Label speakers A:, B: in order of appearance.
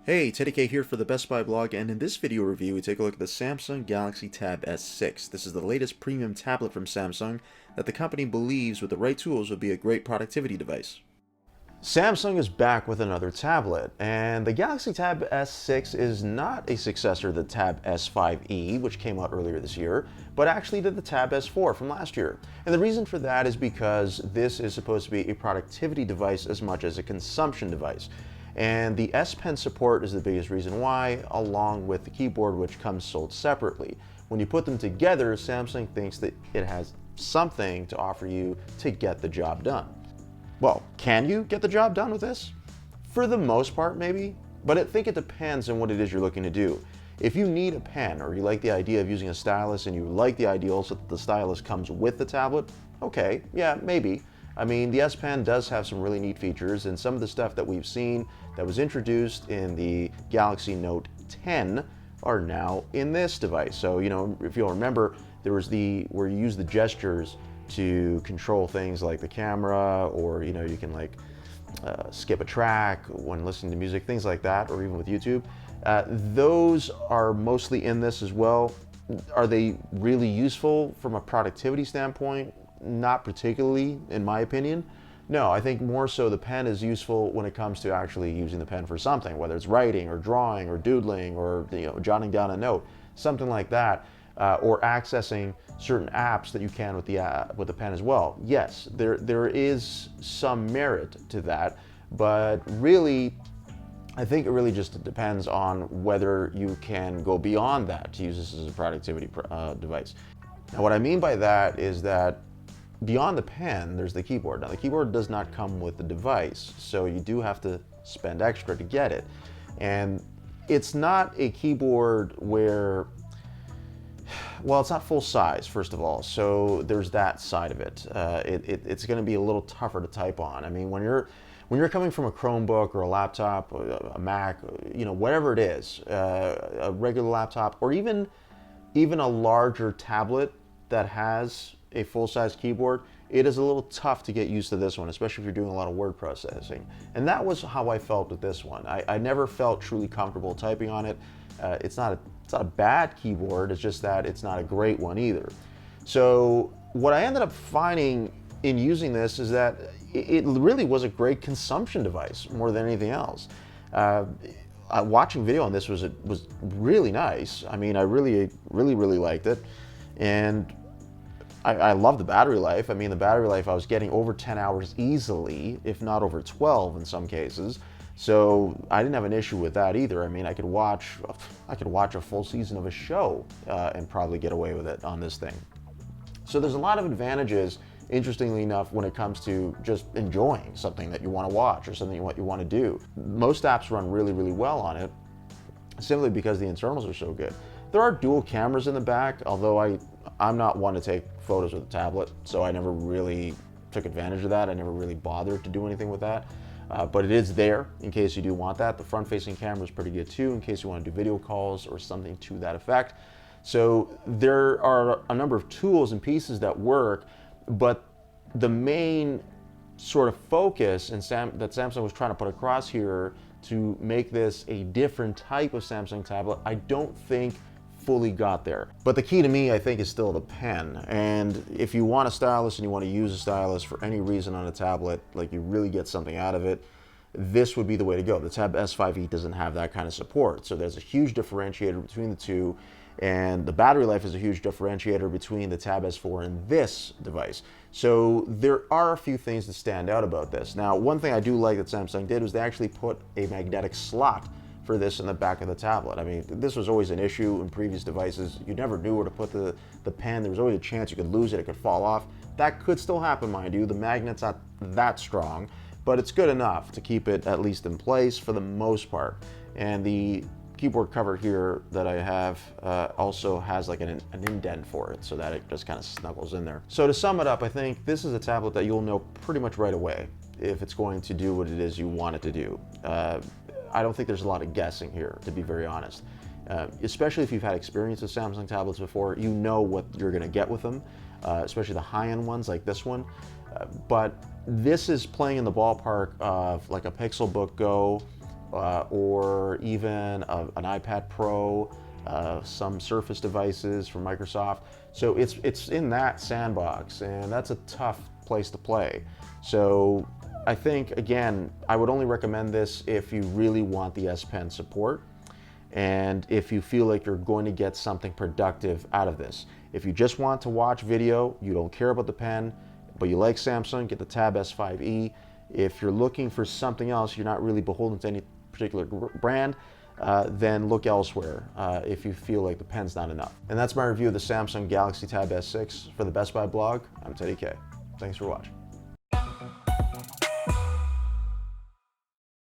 A: Hey, Teddy K here for the Best Buy blog, and in this video review we take a look at the Samsung Galaxy Tab S6. This is the latest premium tablet from Samsung that the company believes with the right tools would be a great productivity device.
B: Samsung is back with another tablet, and the Galaxy Tab S6 is not a successor to the Tab S5e, which came out earlier this year, but actually to the Tab S4 from last year. And the reason for that is because this is supposed to be a productivity device as much as a consumption device. And the S Pen support is the biggest reason why, along with the keyboard, which comes sold separately. When you put them together, Samsung thinks that it has something to offer you to get the job done. Well, can you get the job done with this? For the most part, maybe, but I think it depends on what it is you're looking to do. If you need a pen, or you like the idea of using a stylus, and you like the idea also that the stylus comes with the tablet, okay, yeah, maybe. I mean, the S Pen does have some really neat features, and some of the stuff that we've seen that was introduced in the Galaxy Note 10 are now in this device. So, if you'll remember, there was where you use the gestures to control things like the camera, or you can skip a track when listening to music, things like that, or even with YouTube. Those are mostly in this as well. Are they really useful from a productivity standpoint? Not particularly, in my opinion. No, I think more so the pen is useful when it comes to actually using the pen for something, whether it's writing or drawing or doodling or jotting down a note, something like that, or accessing certain apps that you can with the pen as well. Yes, there is some merit to that, but really, I think it really just depends on whether you can go beyond that to use this as a productivity device. Now, what I mean by that is that beyond the pen, there's the keyboard. Now, the keyboard does not come with the device, so you do have to spend extra to get it. And it's not a keyboard where, well, it's not full size, first of all, so there's that side of it. It's going to be a little tougher to type on. I mean, when you're coming from a Chromebook or a laptop, or a Mac, whatever it is, a regular laptop, or even a larger tablet that has a full-size keyboard, it is a little tough to get used to this one, especially if you're doing a lot of word processing. And that was how I felt with this one. I never felt truly comfortable typing on it. It's not a bad keyboard, it's just that it's not a great one either. So what I ended up finding in using this is that it really was a great consumption device more than anything else. Watching video on this was really nice. I mean, I really liked it. And I love the battery life. I mean, the battery life, I was getting over 10 hours easily, if not over 12 in some cases. So I didn't have an issue with that either. I mean, I could watch a full season of a show and probably get away with it on this thing. So there's a lot of advantages, interestingly enough, when it comes to just enjoying something that you want to watch or something you want to do. Most apps run really well on it, simply because the internals are so good. There are dual cameras in the back, although I'm not one to take photos with a tablet, so I never really took advantage of that. I never really bothered to do anything with that. But it is there in case you do want that. The front-facing camera is pretty good too, in case you want to do video calls or something to that effect. So there are a number of tools and pieces that work, but the main sort of focus that Samsung was trying to put across here to make this a different type of Samsung tablet, I don't think fully got there. But the key to me, I think, is still the pen. And if you want a stylus and you want to use a stylus for any reason on a tablet, like you really get something out of it, this would be the way to go. The Tab S5e doesn't have that kind of support. So there's a huge differentiator between the two, and the battery life is a huge differentiator between the Tab S4 and this device. So there are a few things that stand out about this. Now, one thing I do like that Samsung did was they actually put a magnetic slot for this in the back of the tablet. I mean, this was always an issue in previous devices. You never knew where to put the pen. There was always a chance you could lose it, it could fall off. That could still happen, mind you. The magnet's not that strong, but it's good enough to keep it at least in place for the most part. And the keyboard cover here that I have also has like an indent for it, so that it just kind of snuggles in there. So to sum it up, I think this is a tablet that you'll know pretty much right away if it's going to do what it is you want it to do. I don't think there's a lot of guessing here, to be very honest. Especially if you've had experience with Samsung tablets before, you know what you're going to get with them, especially the high-end ones like this one. But this is playing in the ballpark of like a Pixelbook Go or even an iPad Pro, some Surface devices from Microsoft. So it's in that sandbox, and that's a tough place to play. So I think, again, I would only recommend this if you really want the S Pen support and if you feel like you're going to get something productive out of this. If you just want to watch video, you don't care about the pen, but you like Samsung, get the Tab S5e. If you're looking for something else, you're not really beholden to any particular brand, then look elsewhere if you feel like the pen's not enough. And that's my review of the Samsung Galaxy Tab S6. For the Best Buy blog, I'm Teddy K. Thanks for watching.